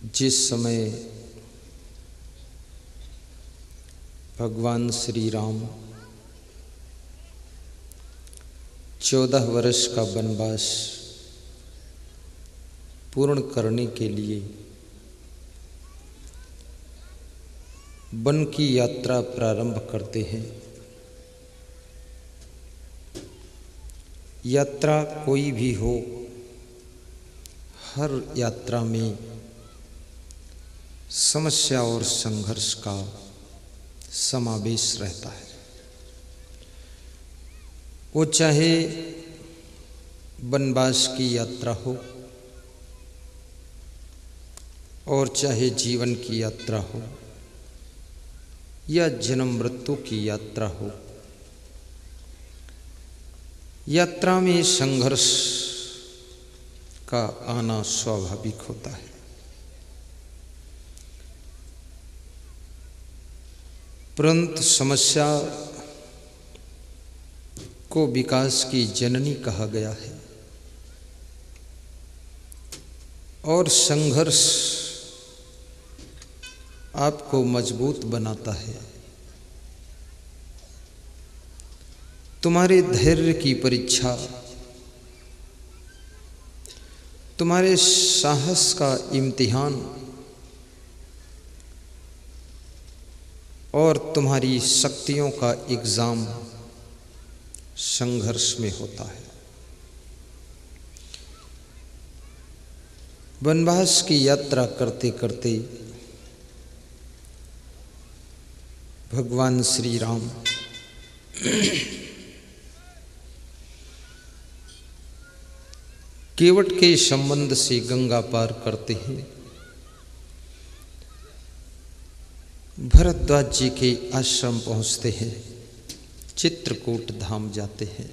जिस समय भगवान श्री राम 14 वर्ष का वनवास पूर्ण करने के लिए वन की यात्रा प्रारंभ करते हैं। यात्रा कोई भी हो, हर यात्रा में समस्या और संघर्ष का समावेश रहता है। वो चाहे वनवास की यात्रा हो और चाहे जीवन की यात्रा हो या जन्म मृत्यु की यात्रा हो, यात्रा में संघर्ष का आना स्वाभाविक होता है। परंतु समस्या को विकास की जननी कहा गया है और संघर्ष आपको मजबूत बनाता है। तुम्हारे धैर्य की परीक्षा, तुम्हारे साहस का इम्तिहान और तुम्हारी शक्तियों का एग्जाम संघर्ष में होता है। वनवास की यात्रा करते करते भगवान श्री राम केवट के संबंध से गंगा पार करते हैं। भरद्वाज जी के आश्रम पहुंचते हैं, चित्रकूट धाम जाते हैं।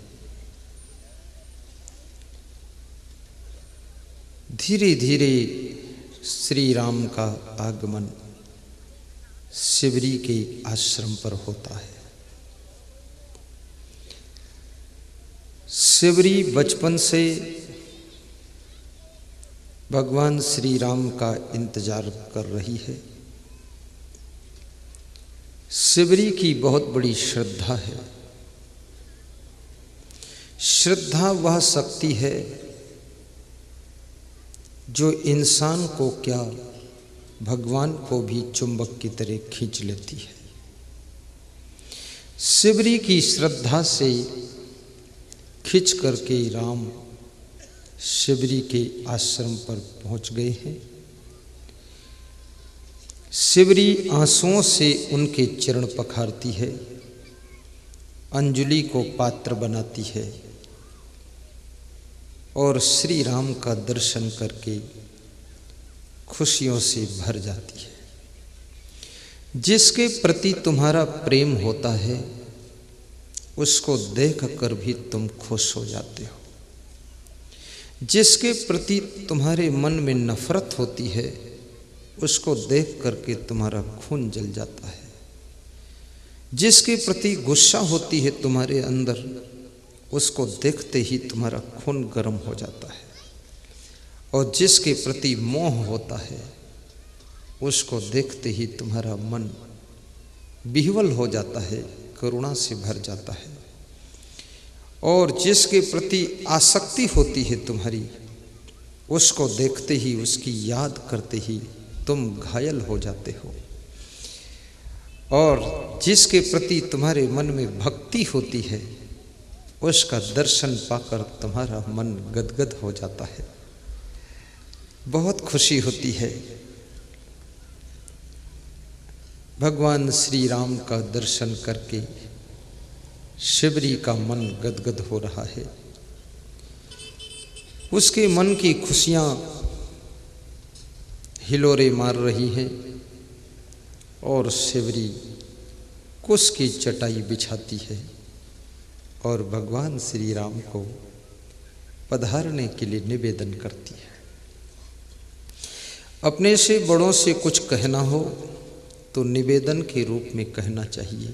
धीरे धीरे श्री राम का आगमन शिवरी के आश्रम पर होता है। शिवरी बचपन से भगवान श्री राम का इंतजार कर रही है। शिवरी की बहुत बड़ी श्रद्धा है। श्रद्धा वह शक्ति है जो इंसान को क्या, भगवान को भी चुंबक की तरह खींच लेती है। शिवरी की श्रद्धा से खींच करके राम शिवरी के आश्रम पर पहुंच गए हैं। शिवरी आंसुओं से उनके चरण पखारती है, अंजलि को पात्र बनाती है और श्री राम का दर्शन करके खुशियों से भर जाती है। जिसके प्रति तुम्हारा प्रेम होता है उसको देख कर भी तुम खुश हो जाते हो। जिसके प्रति तुम्हारे मन में नफरत होती है उसको देख करके तुम्हारा खून जल जाता है। जिसके प्रति गुस्सा होती है तुम्हारे अंदर, उसको देखते ही तुम्हारा खून गर्म हो जाता है। और जिसके प्रति मोह होता है उसको देखते ही तुम्हारा मन विह्वल हो जाता है, करुणा से भर जाता है। और जिसके प्रति आसक्ति होती है तुम्हारी, उसको देखते ही, उसकी याद करते ही तुम घायल हो जाते हो। और जिसके प्रति तुम्हारे मन में भक्ति होती है उसका दर्शन पाकर तुम्हारा मन गदगद हो जाता है, बहुत खुशी होती है। भगवान श्री राम का दर्शन करके शिवरी का मन गदगद हो रहा है। उसके मन की खुशियां हिलोरे मार रही हैं और शिवरी कुश की चटाई बिछाती है और भगवान श्री राम को पधारने के लिए निवेदन करती है। अपने से बड़ों से कुछ कहना हो तो निवेदन के रूप में कहना चाहिए,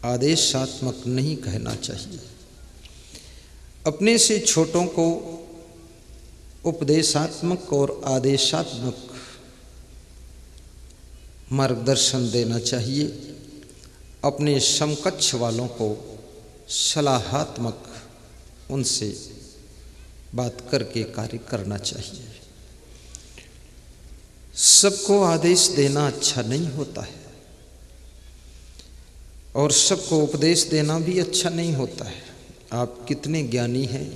आदेशात्मक नहीं कहना चाहिए। अपने से छोटों को उपदेशात्मक और आदेशात्मक मार्गदर्शन देना चाहिए, अपने समकक्ष वालों को सलाहात्मक उनसे बात करके कार्य करना चाहिए। सबको आदेश देना अच्छा नहीं होता है और सबको उपदेश देना भी अच्छा नहीं होता है। आप कितने ज्ञानी हैं,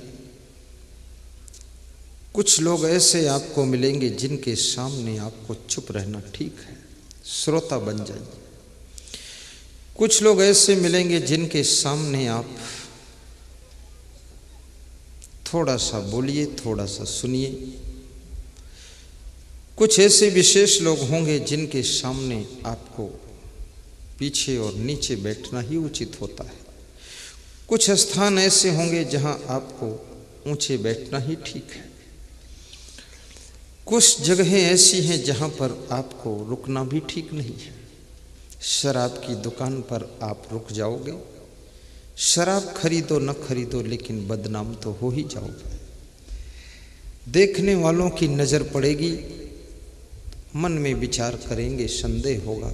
कुछ लोग ऐसे आपको मिलेंगे जिनके सामने आपको चुप रहना ठीक है, श्रोता बन जाइए। कुछ लोग ऐसे मिलेंगे जिनके सामने आप थोड़ा सा बोलिए, थोड़ा सा सुनिए। कुछ ऐसे विशेष लोग होंगे जिनके सामने आपको पीछे और नीचे बैठना ही उचित होता है। कुछ स्थान ऐसे होंगे जहां आपको ऊंचे बैठना ही ठीक है। कुछ जगहें ऐसी हैं जहां पर आपको रुकना भी ठीक नहीं है। शराब की दुकान पर आप रुक जाओगे, शराब खरीदो न खरीदो लेकिन बदनाम तो हो ही जाओगे। देखने वालों की नज़र पड़ेगी, मन में विचार करेंगे, संदेह होगा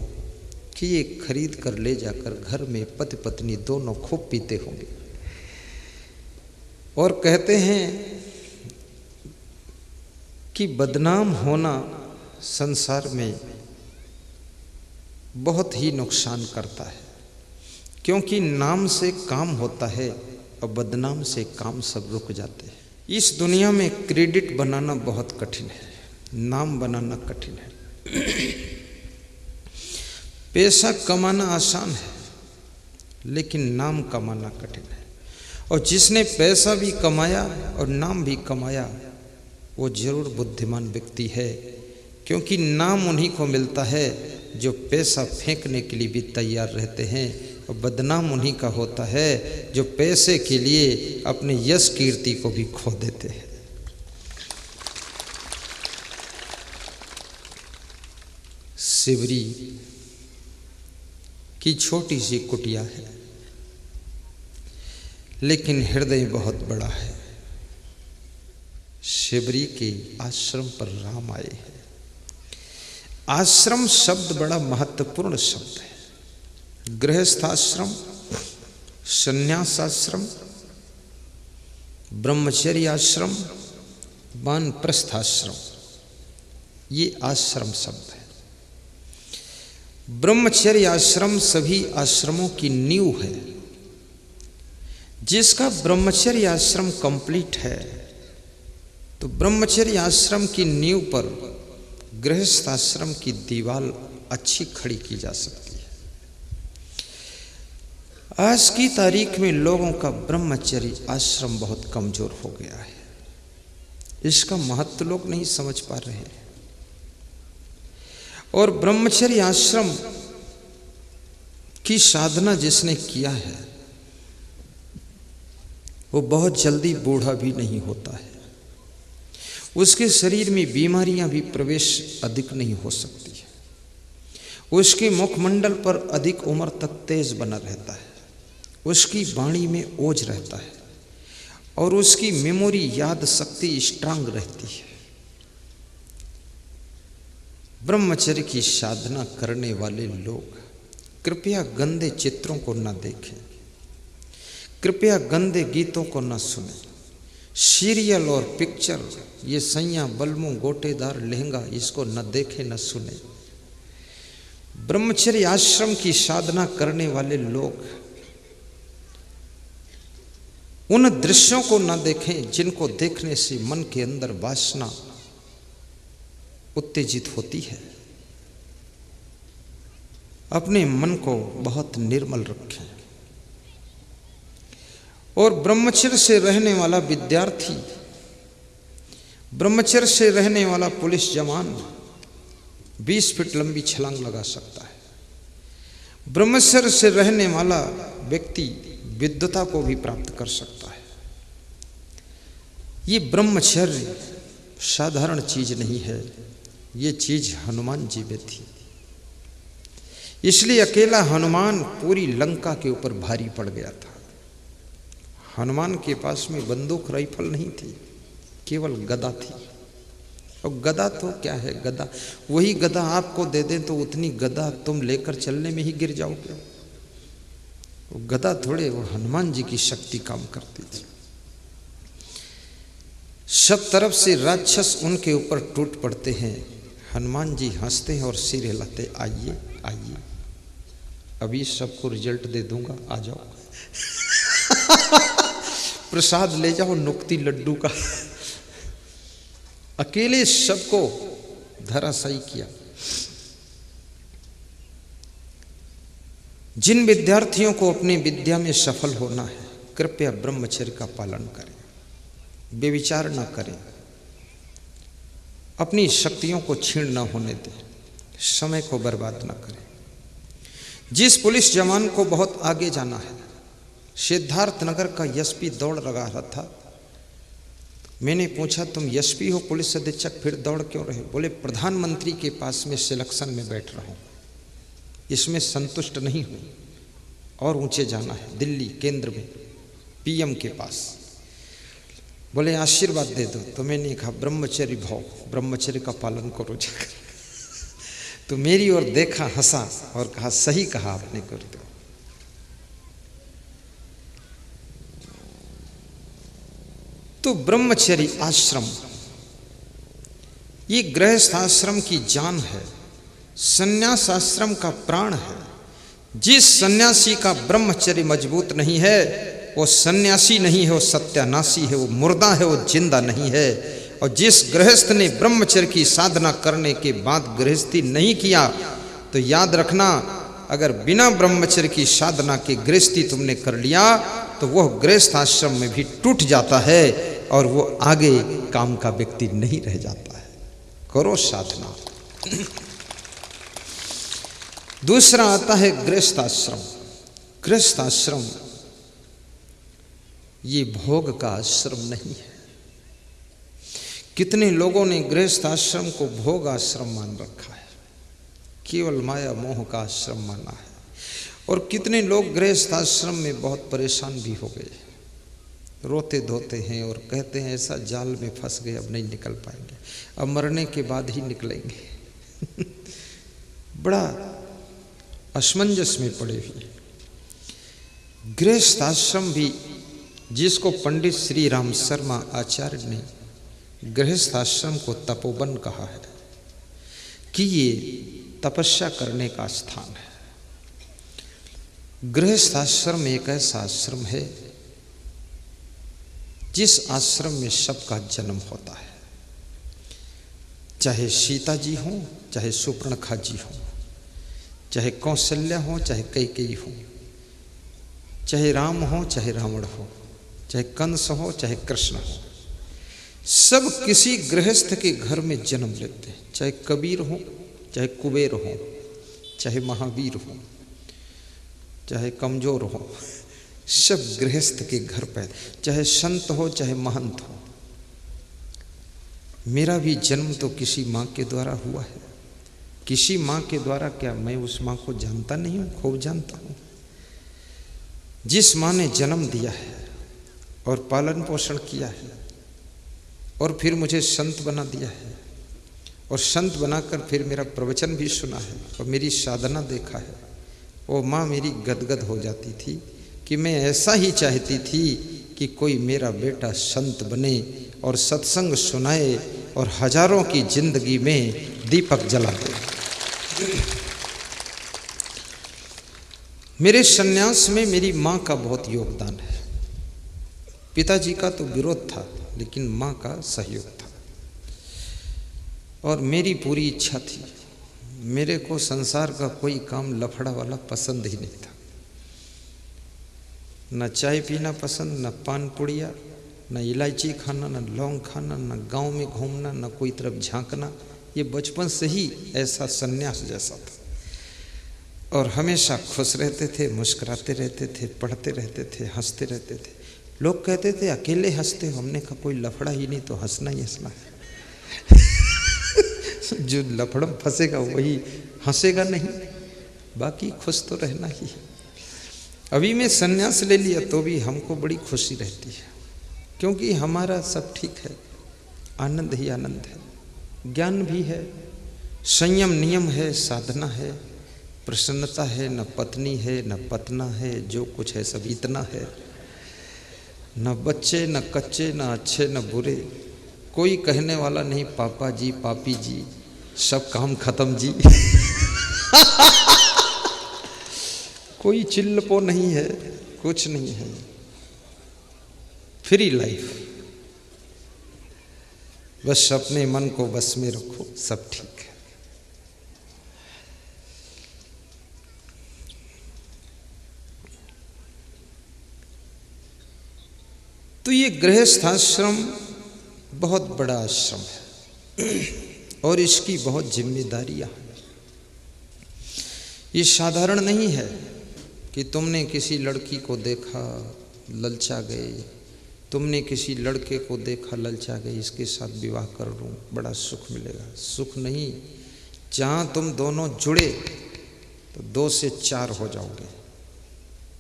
कि ये खरीद कर ले जाकर घर में पति पत्नी दोनों खूब पीते होंगे। और कहते हैं कि बदनाम होना संसार में बहुत ही नुकसान करता है, क्योंकि नाम से काम होता है और बदनाम से काम सब रुक जाते हैं। इस दुनिया में क्रेडिट बनाना बहुत कठिन है, नाम बनाना कठिन है। पैसा कमाना आसान है लेकिन नाम कमाना कठिन है। और जिसने पैसा भी कमाया और नाम भी कमाया वो जरूर बुद्धिमान व्यक्ति है, क्योंकि नाम उन्हीं को मिलता है जो पैसा फेंकने के लिए भी तैयार रहते हैं, और बदनाम उन्हीं का होता है जो पैसे के लिए अपने यश कीर्ति को भी खो देते हैं। शिवरी की छोटी सी कुटिया है लेकिन हृदय बहुत बड़ा है। शिवरी के आश्रम पर राम आए हैं। आश्रम शब्द बड़ा महत्वपूर्ण शब्द है। गृहस्थाश्रम, संन्यासाश्रम, ब्रह्मचर्य आश्रम, वानप्रस्थाश्रम, ये आश्रम शब्द है। ब्रह्मचर्य आश्रम सभी आश्रमों की नींव है। जिसका ब्रह्मचर्य आश्रम कंप्लीट है तो ब्रह्मचर्य आश्रम की नींव पर गृहस्थ आश्रम की दीवार अच्छी खड़ी की जा सकती है। आज की तारीख में लोगों का ब्रह्मचर्य आश्रम बहुत कमजोर हो गया है। इसका महत्व लोग नहीं समझ पा रहे हैं। और ब्रह्मचर्य आश्रम की साधना जिसने किया है वो बहुत जल्दी बूढ़ा भी नहीं होता है। उसके शरीर में बीमारियां भी प्रवेश अधिक नहीं हो सकती है। उसके मुखमंडल पर अधिक उम्र तक तेज बना रहता है। उसकी वाणी में ओज रहता है और उसकी मेमोरी याद शक्ति स्ट्रांग रहती है। ब्रह्मचर्य की साधना करने वाले लोग कृपया गंदे चित्रों को न देखें, कृपया गंदे गीतों को न सुने। सीरियल और पिक्चर, ये सैया बलमू गोटेदार लहंगा, इसको न देखे न सुने। ब्रह्मचर्य आश्रम की साधना करने वाले लोग उन दृश्यों को न देखें जिनको देखने से मन के अंदर वासना उत्तेजित होती है। अपने मन को बहुत निर्मल रखें। और ब्रह्मचर्य से रहने वाला विद्यार्थी, ब्रह्मचर्य से रहने वाला पुलिस जवान 20 फीट लंबी छलांग लगा सकता है। ब्रह्मचर्य से रहने वाला व्यक्ति विद्वता को भी प्राप्त कर सकता है। ये ब्रह्मचर्य साधारण चीज नहीं है, ये चीज हनुमान जी में थी। इसलिए अकेला हनुमान पूरी लंका के ऊपर भारी पड़ गया था। हनुमान के पास में बंदूक राइफल नहीं थी, केवल गदा थी और गदा तो क्या है, गदा वही गदा आपको दे दें तो उतनी गदा तुम लेकर चलने में ही गिर जाओगे। वो गदा थोड़े, वो हनुमान जी की शक्ति काम करती थी। सब तरफ से राक्षस उनके ऊपर टूट पड़ते हैं। हनुमान जी हंसते हैं और सिर हिलाते, आइए आइए, अभी सबको रिजल्ट दे दूंगा, आ जाओ। प्रसाद ले जाओ नुक्ती लड्डू का। अकेले सबको धराशायी किया। जिन विद्यार्थियों को अपनी विद्या में सफल होना है, कृपया ब्रह्मचर्य का पालन करें, बेविचार न करें, अपनी शक्तियों को छीण न होने दें, समय को बर्बाद न करें। जिस पुलिस जवान को बहुत आगे जाना है, सिद्धार्थ नगर का एसपी दौड़ लगा रहा था, मैंने पूछा तुम एसपी हो पुलिस अधीक्षक, फिर दौड़ क्यों रहे? बोले प्रधानमंत्री के पास में सिलेक्शन में बैठ रहा हूँ, इसमें संतुष्ट नहीं हूँ और ऊंचे जाना है, दिल्ली केंद्र में पीएम के पास। बोले आशीर्वाद दे दो। तो मैंने कहा ब्रह्मचर्य भाव, ब्रह्मचर्य का पालन करो जाकर। तो मेरी ओर देखा, हंसा और कहा सही कहा आपने, कर दो। तो ब्रह्मचर्य आश्रम ये गृहस्थ आश्रम की जान है, संन्यास आश्रम का प्राण है। जिस सन्यासी का ब्रह्मचर्य मजबूत नहीं है वो सन्यासी नहीं है, वो सत्यानाशी है, वो मुर्दा है, वो जिंदा नहीं है। और जिस गृहस्थ ने ब्रह्मचर्य की साधना करने के बाद गृहस्थी नहीं किया, तो याद रखना, अगर बिना ब्रह्मचर्य की साधना के गृहस्थी तुमने कर लिया तो वह गृहस्थ आश्रम में भी टूट जाता है और वो आगे काम का व्यक्ति नहीं रह जाता है। करो साधना। दूसरा आता है गृहस्थ आश्रम। गृहस्थ आश्रम ये भोग का आश्रम नहीं है। कितने लोगों ने गृहस्थ आश्रम को भोग आश्रम मान रखा है, केवल माया मोह का आश्रम माना है। और कितने लोग गृहस्थ आश्रम में बहुत परेशान भी हो गए, रोते धोते हैं और कहते हैं ऐसा जाल में फंस गए, अब नहीं निकल पाएंगे, अब मरने के बाद ही निकलेंगे। बड़ा असमंजस में पड़े हुए। गृहस्थ आश्रम भी, जिसको पंडित श्री राम शर्मा आचार्य ने गृहस्थ आश्रम को तपोवन कहा है कि ये तपस्या करने का स्थान है। गृहस्थ आश्रम एक ऐसा आश्रम है जिस आश्रम में सबका जन्म होता है। चाहे सीता जी हो, चाहे सुपर्णखा जी हो, चाहे कौशल्या हो, चाहे कैकेयी हो, चाहे राम हो, चाहे रावण हो, चाहे कंस हो, चाहे कृष्ण हो, सब किसी गृहस्थ के घर में जन्म लेते हैं। चाहे कबीर हो, चाहे कुबेर हो, चाहे महावीर हो, चाहे कमजोर हो, सब गृहस्थ के घर पैदा। चाहे संत हो, चाहे महंत हो। मेरा भी जन्म तो किसी माँ के द्वारा हुआ है। किसी माँ के द्वारा क्या, मैं उस माँ को जानता नहीं हूँ? खूब जानता हूँ। जिस माँ ने जन्म दिया है और पालन पोषण किया है और फिर मुझे संत बना दिया है और संत बनाकर फिर मेरा प्रवचन भी सुना है और मेरी साधना देखा है, वो माँ मेरी गदगद हो जाती थी कि मैं ऐसा ही चाहती थी कि कोई मेरा बेटा संत बने और सत्संग सुनाए और हजारों की जिंदगी में दीपक जला दे। मेरे सन्यास में मेरी माँ का बहुत योगदान है। पिताजी का तो विरोध था लेकिन माँ का सहयोग था। और मेरी पूरी इच्छा थी, मेरे को संसार का कोई काम लफड़ा वाला पसंद ही नहीं था। न चाय पीना पसंद, न पान पुड़िया, न इलायची खाना, न लौंग खाना, न गांव में घूमना, न कोई तरफ झांकना। ये बचपन से ही ऐसा सन्यास जैसा था। और हमेशा खुश रहते थे, मुस्कुराते रहते थे, पढ़ते रहते थे, हंसते रहते थे। लोग कहते थे अकेले हंसते हो। हमने कहा कोई लफड़ा ही नहीं तो हंसना ही हंसना है। जो लफड़ा फंसेगा वही हंसेगा नहीं, बाकी खुश तो रहना ही है। अभी मैं संन्यास ले लिया तो भी हमको बड़ी खुशी रहती है, क्योंकि हमारा सब ठीक है, आनंद ही आनंद है। ज्ञान भी है, संयम नियम है, साधना है, प्रसन्नता है, न पत्नी है न पतना है, जो कुछ है सब इतना है। न बच्चे न कच्चे, न अच्छे न बुरे, कोई कहने वाला नहीं पापा जी पापी जी, सब काम खत्म जी। कोई चिल्लपो नहीं है, कुछ नहीं है, फ्री लाइफ। बस अपने मन को बस में रखो, सब ठीक है। तो ये गृहस्थाश्रम बहुत बड़ा आश्रम है और इसकी बहुत जिम्मेदारियां हैं। ये साधारण नहीं है कि तुमने किसी लड़की को देखा ललचा गए, तुमने किसी लड़के को देखा ललचा गए, इसके साथ विवाह कर लूँ बड़ा सुख मिलेगा। सुख नहीं, जहाँ तुम दोनों जुड़े तो 2 से 4 हो जाओगे,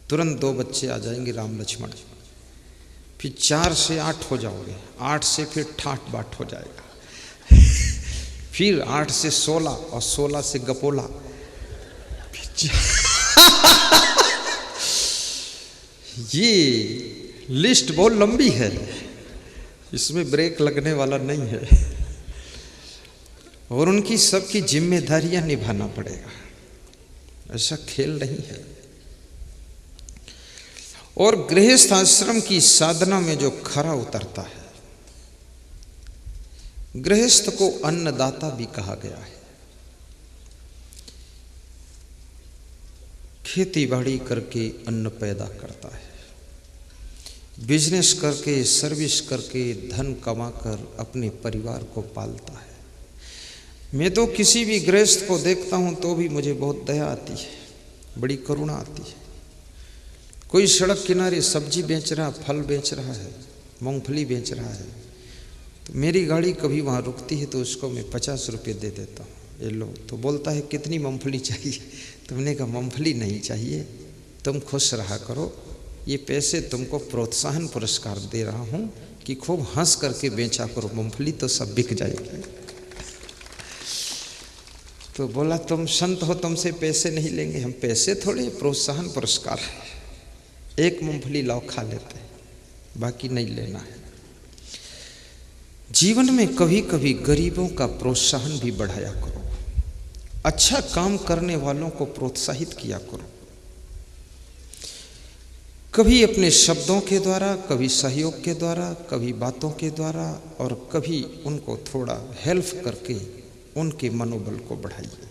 तुरंत 2 बच्चे आ जाएंगे राम लक्ष्मण, फिर 4 से 8 हो जाओगे, 8 से फिर ठाट बाट हो जाएगा, फिर 8 से 16 और 16 से गपोला, ये लिस्ट बहुत लंबी है, इसमें ब्रेक लगने वाला नहीं है और उनकी सबकी जिम्मेदारियां निभाना पड़ेगा, ऐसा खेल नहीं है। और गृहस्थ आश्रम की साधना में जो खरा उतरता है, गृहस्थ को अन्नदाता भी कहा गया है। खेती बाड़ी करके अन्न पैदा करता है, बिजनेस करके सर्विस करके धन कमाकर अपने परिवार को पालता है। मैं तो किसी भी गृहस्थ को देखता हूँ तो भी मुझे बहुत दया आती है, बड़ी करुणा आती है। कोई सड़क किनारे सब्जी बेच रहा, फल बेच रहा है, मूंगफली बेच रहा है, तो मेरी गाड़ी कभी वहाँ रुकती है तो उसको मैं 50 रुपये दे देता हूँ, ये लो। तो बोलता है कितनी मूंगफली चाहिए? तुमने कहा मूंगफली नहीं चाहिए, तुम खुश रहा करो, ये पैसे तुमको प्रोत्साहन पुरस्कार दे रहा हूँ कि खूब हंस करके बेचा करो, मूंगफली तो सब बिक जाएगी। तो बोला तुम संत हो, तुमसे पैसे नहीं लेंगे। हम पैसे थोड़े, प्रोत्साहन पुरस्कार है, 1 मूंगफली लाओ खा लेते हैं, बाकी नहीं लेना है। जीवन में कभी कभी गरीबों का प्रोत्साहन भी बढ़ाया करो, अच्छा काम करने वालों को प्रोत्साहित किया करो, कभी अपने शब्दों के द्वारा, कभी सहयोग के द्वारा, कभी बातों के द्वारा, और कभी उनको थोड़ा हेल्प करके उनके मनोबल को बढ़ाइए।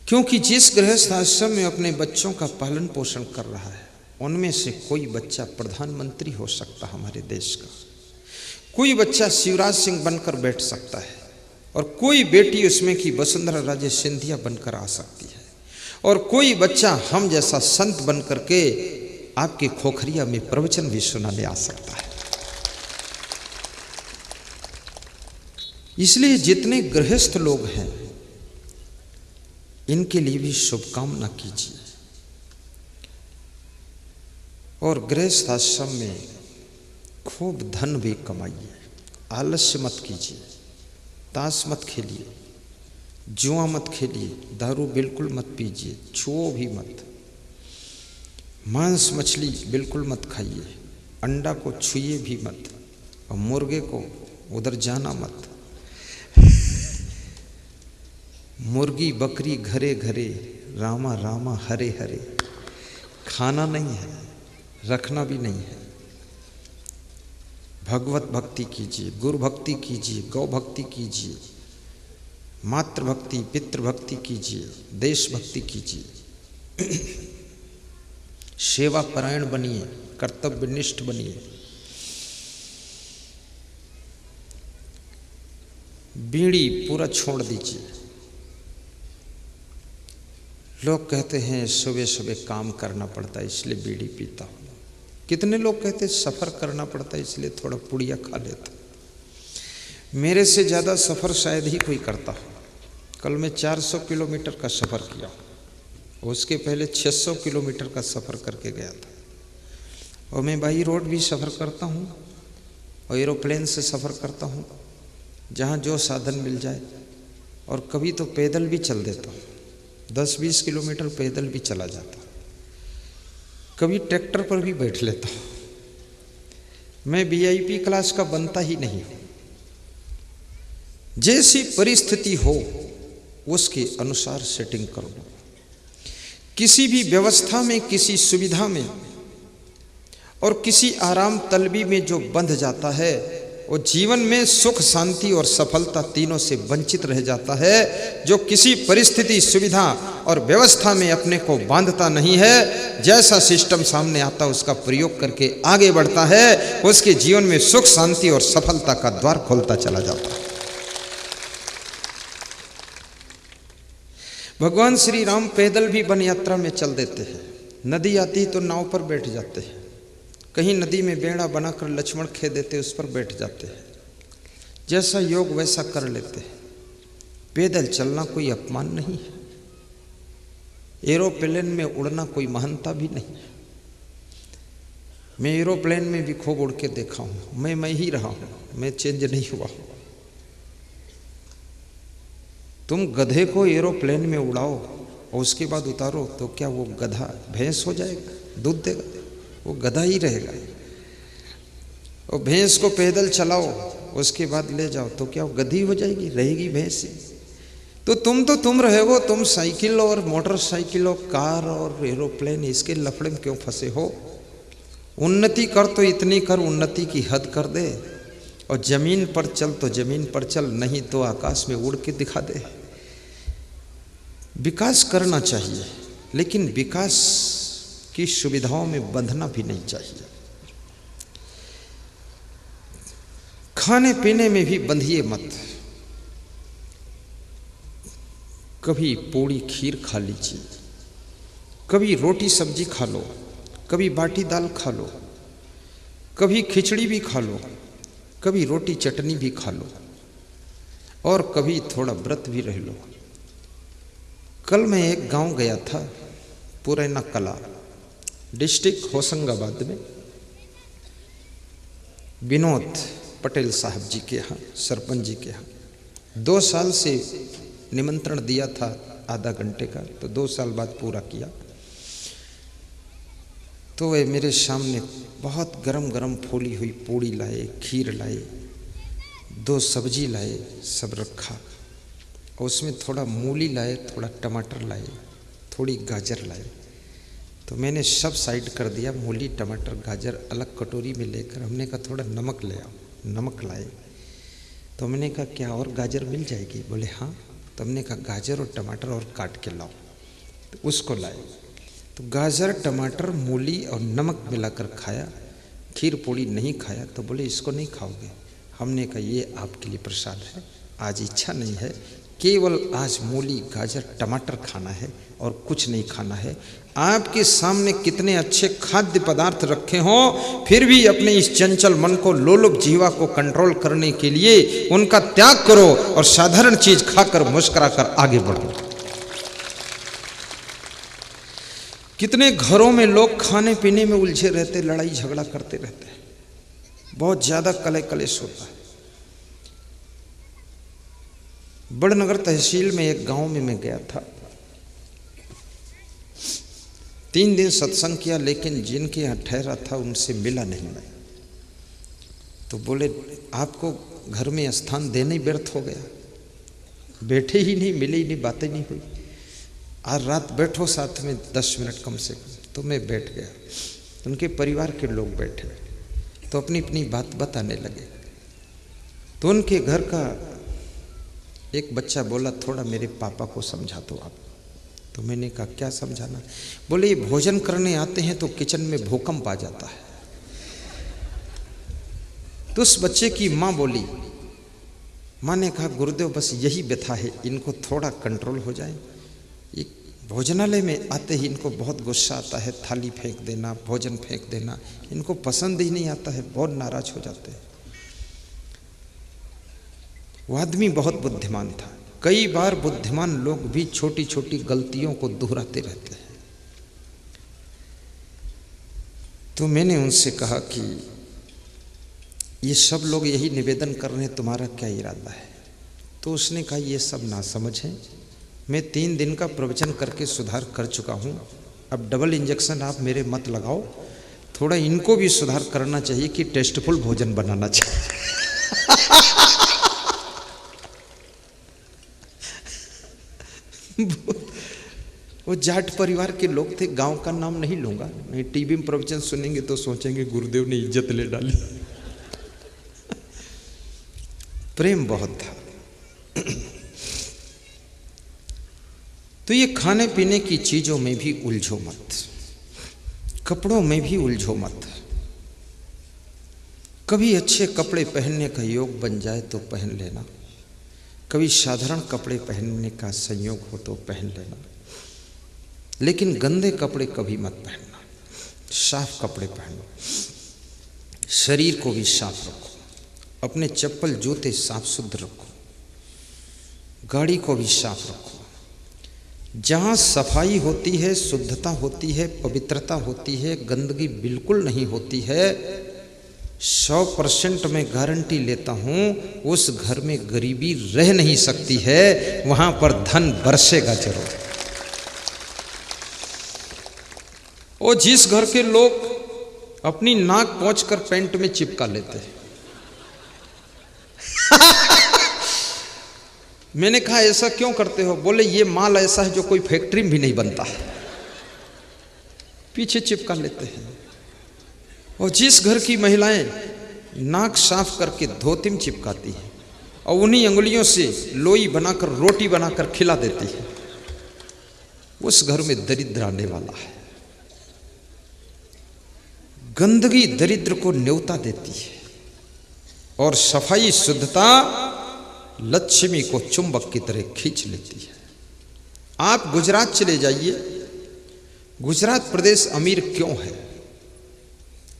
क्योंकि जिस गृहस्थ आश्रम में अपने बच्चों का पालन पोषण कर रहा है, उनमें से कोई बच्चा प्रधानमंत्री हो सकता है हमारे देश का, कोई बच्चा शिवराज सिंह बनकर बैठ सकता है, और कोई बेटी उसमें की वसुंधरा राजे सिंधिया बनकर आ सकती है, और कोई बच्चा हम जैसा संत बन करके आपके खोखरिया में प्रवचन भी सुनाने आ सकता है। इसलिए जितने गृहस्थ लोग हैं इनके लिए भी शुभकामना कीजिए, और गृहस्थ आश्रम में खूब धन भी कमाइए। आलस्य मत कीजिए, ताश मत खेलिए, जुआ मत खेलिए, दारू बिल्कुल मत पीजिए, छुओ भी मत, मांस मछली बिल्कुल मत खाइए, अंडा को छुइए भी मत, और मुर्गे को उधर जाना मत। मुर्गी बकरी घरे घरे, रामा रामा हरे हरे, खाना नहीं है, रखना भी नहीं है। भगवत भक्ति कीजिए, गुरु भक्ति कीजिए, गौ भक्ति कीजिए, मातृ भक्ति पितृ भक्ति कीजिए, देश भक्ति कीजिए, सेवा परायण बनिए, कर्तव्यनिष्ठ बनिए। बीड़ी पूरा छोड़ दीजिए। लोग कहते हैं सुबह सुबह काम करना पड़ता है इसलिए बीड़ी पीता हूँ। कितने लोग कहते हैं सफ़र करना पड़ता है इसलिए थोड़ा पुड़िया खा लेता। मेरे से ज़्यादा सफ़र शायद ही कोई करता हो। कल मैं 400 किलोमीटर का सफ़र किया, उसके पहले 600 किलोमीटर का सफ़र करके गया था। और मैं बाई रोड भी सफ़र करता हूँ और एरोप्लेन से सफ़र करता हूँ जहाँ जो साधन मिल जाए, और कभी तो पैदल भी चल देता हूँ, 10-20 किलोमीटर पैदल भी चला जाता हूँ, कभी ट्रैक्टर पर भी बैठ लेता हूँ। मैं VIP क्लास का बनता ही नहीं हूँ। जैसी परिस्थिति हो उसके अनुसार सेटिंग कर लो। किसी भी व्यवस्था में, किसी सुविधा में और किसी आराम तलबी में जो बंध जाता है वो जीवन में सुख, शांति और सफलता तीनों से वंचित रह जाता है। जो किसी परिस्थिति, सुविधा और व्यवस्था में अपने को बांधता नहीं है, जैसा सिस्टम सामने आता उसका प्रयोग करके आगे बढ़ता है, उसके जीवन में सुख, शांति और सफलता का द्वार खोलता चला जाता है। भगवान श्री राम पैदल भी वन यात्रा में चल देते हैं। नदी आती तो नाव पर बैठ जाते हैं, कहीं नदी में बेड़ा बनाकर लक्ष्मण खे देते, उस पर बैठ जाते हैं। जैसा योग वैसा कर लेते हैं। पैदल चलना कोई अपमान नहीं है, एरोप्लेन में उड़ना कोई महानता भी नहीं है। मैं एरोप्लेन में भी खूब उड़ के देखा हूँ, मैं ही रहा हूँ, मैं चेंज नहीं हुआ हूँ। तुम गधे को एरोप्लेन में उड़ाओ और उसके बाद उतारो तो क्या वो गधा भैंस हो जाएगा, दूध देगा? वो गधा ही रहेगा। और भैंस को पैदल चलाओ उसके बाद ले जाओ तो क्या वो गधी हो जाएगी, रहेगी भैंस ही। तो तुम रहोगे, तुम साइकिल और मोटरसाइकिल और कार और एरोप्लेन इसके लफड़े में क्यों फंसे हो? उन्नति कर तो इतनी कर, उन्नति की हद कर दे, और जमीन पर चल तो जमीन पर चल, नहीं तो आकाश में उड़ के दिखा दे। विकास करना चाहिए, लेकिन विकास की सुविधाओं में बंधना भी नहीं चाहिए। खाने पीने में भी बंधिए मत। कभी पूड़ी खीर खा लीजिए, कभी रोटी सब्जी खा लो, कभी बाटी दाल खा लो, कभी खिचड़ी भी खा लो, कभी रोटी चटनी भी खा लो, और कभी थोड़ा व्रत भी रह लो। कल मैं एक गांव गया था, पुरैना कला, डिस्ट्रिक्ट होशंगाबाद में, विनोद पटेल साहब जी के यहाँ, सरपंच जी के यहाँ 2 साल से निमंत्रण दिया था आधा घंटे का, तो 2 साल बाद पूरा किया। तो वे मेरे सामने बहुत गरम गरम फूली हुई पूड़ी लाए, खीर लाए, 2 सब्जी लाए, सब रखा, और उसमें थोड़ा मूली लाए, थोड़ा टमाटर लाए, थोड़ी गाजर लाए। तो मैंने सब साइड कर दिया, मूली टमाटर गाजर अलग कटोरी में लेकर हमने कहा थोड़ा नमक ले आओ। नमक लाए। तो मैंने कहा क्या और गाजर मिल जाएगी? बोले हाँ। तो हमने कहा गाजर और टमाटर और काट के लाओ। तो उसको लाए, तो गाजर टमाटर मूली और नमक मिलाकर खाया। खीर पूड़ी नहीं खाया। तो बोले इसको नहीं खाओगे? हमने कहा ये आपके लिए प्रसाद है, आज इच्छा नहीं है, केवल आज मूली गाजर टमाटर खाना है और कुछ नहीं खाना है। आपके सामने कितने अच्छे खाद्य पदार्थ रखे हों, फिर भी अपने इस चंचल मन को, लोलुप जीवा को कंट्रोल करने के लिए उनका त्याग करो और साधारण चीज खाकर मुस्कुराकर आगे बढ़ो। कितने घरों में लोग खाने पीने में उलझे रहते, लड़ाई झगड़ा करते रहते हैं, बहुत ज्यादा कले कलेश होता है। बड़नगर तहसील में एक गांव में मैं गया था, 3 दिन सत्संग किया, लेकिन जिनके यहाँ ठहरा था उनसे मिला नहीं मैं। तो बोले आपको घर में स्थान देने ही व्यर्थ हो गया, बैठे ही नहीं, मिले ही नहीं, बातें नहीं हुई, आज रात बैठो साथ में 10 मिनट कम से कम। तो मैं बैठ गया, उनके परिवार के लोग बैठे, तो अपनी अपनी बात बताने लगे। तो उनके घर का एक बच्चा बोला थोड़ा मेरे पापा को समझा दो आप। तो मैंने कहा क्या समझाना? बोले ये भोजन करने आते हैं तो किचन में भूकंप आ जाता है। तो उस बच्चे की माँ बोली, माँ ने कहा गुरुदेव बस यही व्यथा है, इनको थोड़ा कंट्रोल हो जाए। ये भोजनालय में आते ही इनको बहुत गुस्सा आता है, थाली फेंक देना, भोजन फेंक देना, इनको पसंद ही नहीं आता है, बहुत नाराज हो जाते हैं। वो आदमी बहुत बुद्धिमान था। कई बार बुद्धिमान लोग भी छोटी छोटी गलतियों को दोहराते रहते हैं। तो मैंने उनसे कहा कि ये सब लोग यही निवेदन कर रहे हैं, तुम्हारा क्या इरादा है? तो उसने कहा ये सब ना समझ है, मैं 3 दिन का प्रवचन करके सुधार कर चुका हूँ, अब डबल इंजेक्शन आप मेरे मत लगाओ, थोड़ा इनको भी सुधार करना चाहिए कि टेस्टफुल भोजन बनाना चाहिए। वो जाट परिवार के लोग थे, गांव का नाम नहीं लूंगा, नहीं टीवी में प्रवचन सुनेंगे तो सोचेंगे गुरुदेव ने इज्जत ले डाली। प्रेम बहुत था। तो ये खाने पीने की चीजों में भी उलझो मत, कपड़ों में भी उलझो मत। कभी अच्छे कपड़े पहनने का योग बन जाए तो पहन लेना, कभी साधारण कपड़े पहनने का संयोग हो तो पहन लेना, लेकिन गंदे कपड़े कभी मत पहनना, साफ कपड़े पहनो। शरीर को भी साफ रखो, अपने चप्पल जूते साफ सुद्ध रखो, गाड़ी को भी साफ रखो। जहाँ सफाई होती है, शुद्धता होती है, पवित्रता होती है, गंदगी बिल्कुल नहीं होती है, 100% मैं गारंटी लेता हूँ उस घर में गरीबी रह नहीं सकती है, वहाँ पर धन बरसेगा जरूर। और जिस घर के लोग अपनी नाक पोंछकर पैंट में चिपका लेते हैं, मैंने कहा ऐसा क्यों करते हो? बोले ये माल ऐसा है जो कोई फैक्ट्री में भी नहीं बनता, पीछे चिपका लेते हैं। और जिस घर की महिलाएं नाक साफ करके धोती में चिपकाती हैं और उन्हीं अंगुलियों से लोई बनाकर रोटी बनाकर खिला देती है, उस घर में दरिद्र आने वाला है। गंदगी दरिद्र को न्योता देती है और सफाई शुद्धता लक्ष्मी को चुंबक की तरह खींच लेती है। आप गुजरात चले जाइए, गुजरात प्रदेश अमीर क्यों है?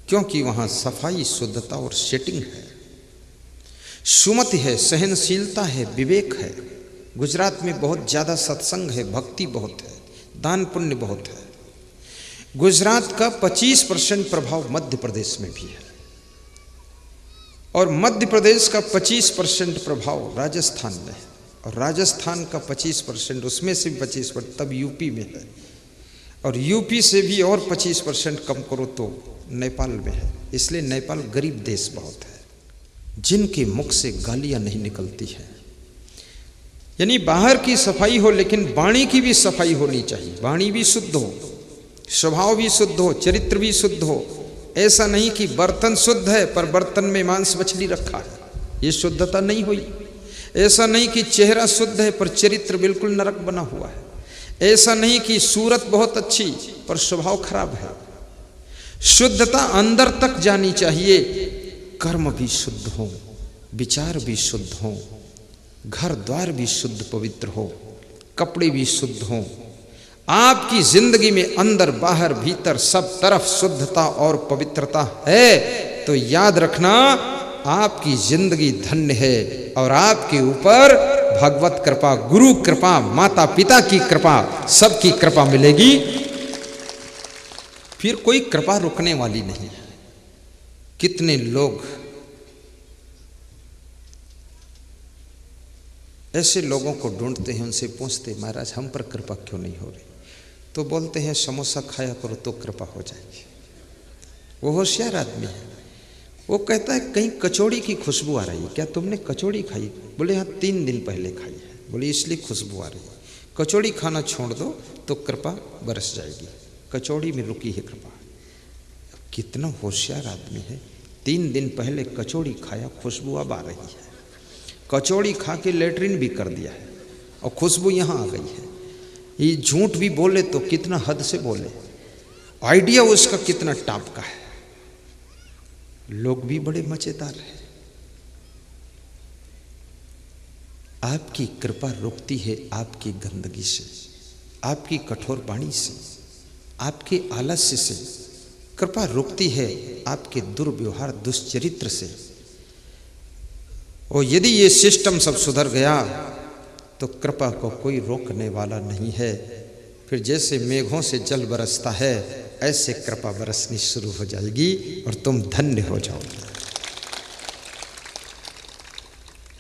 क्योंकि वहां सफाई शुद्धता और सेटिंग है, सुमति है, सहनशीलता है, विवेक है। गुजरात में बहुत ज्यादा सत्संग है, भक्ति बहुत है, दान पुण्य बहुत है। गुजरात का 25% प्रभाव मध्य प्रदेश में भी है और मध्य प्रदेश का 25% प्रभाव राजस्थान में है और राजस्थान का 25%, उसमें से भी 25% तब यूपी में है और यूपी से भी और 25% कम करो तो नेपाल में है। इसलिए नेपाल गरीब देश बहुत है, जिनके मुख से गालियां नहीं निकलती है। यानी बाहर की सफाई हो लेकिन वाणी की भी सफाई होनी चाहिए, वाणी भी शुद्ध हो, स्वभाव भी शुद्ध हो, चरित्र भी शुद्ध हो। ऐसा नहीं कि बर्तन शुद्ध है पर बर्तन में मांस मछली रखा है, ये शुद्धता नहीं हुई। ऐसा नहीं कि चेहरा शुद्ध है पर चरित्र बिल्कुल नरक बना हुआ है। ऐसा नहीं कि सूरत बहुत अच्छी पर स्वभाव खराब है। शुद्धता अंदर तक जानी चाहिए, कर्म भी शुद्ध हो, विचार भी शुद्ध हो, घर द्वार भी शुद्ध पवित्र हो, कपड़े भी शुद्ध हो। आपकी जिंदगी में अंदर बाहर भीतर सब तरफ शुद्धता और पवित्रता है तो याद रखना आपकी जिंदगी धन्य है और आपके ऊपर भगवत कृपा, गुरु कृपा, माता पिता की कृपा, सबकी कृपा मिलेगी। फिर कोई कृपा रुकने वाली नहीं है। कितने लोग ऐसे लोगों को ढूंढते हैं, उनसे पूछते महाराज हम पर कृपा क्यों नहीं हो रही? तो बोलते हैं समोसा खाया करो तो कृपा हो जाएगी। वो होशियार आदमी है, वो कहता है कहीं कचौड़ी की खुशबू आ रही है, क्या तुमने कचौड़ी खाई? बोले हाँ 3 दिन पहले खाई है। बोले इसलिए खुशबू आ रही है, कचौड़ी खाना छोड़ दो तो कृपा बरस जाएगी, कचौड़ी में रुकी है कृपा। कितना होशियार आदमी है, 3 दिन पहले कचौड़ी खाया, खुशबू अब आ रही है। कचौड़ी खा के लेटरिन भी कर दिया है और खुशबू यहाँ आ गई है। ये झूठ भी बोले तो कितना हद से बोले, आइडिया उसका कितना टॉप का है। लोग भी बड़े मजेदार हैं। आपकी कृपा रुकती है आपकी गंदगी से, आपकी कठोर वाणी से, आपके आलस्य से। कृपा रुकती है आपके दुर्व्यवहार, दुष्चरित्र से। और यदि ये सिस्टम सब सुधर गया तो कृपा को कोई रोकने वाला नहीं है। फिर जैसे मेघों से जल बरसता है ऐसे कृपा बरसनी शुरू हो जाएगी और तुम धन्य हो जाओगे।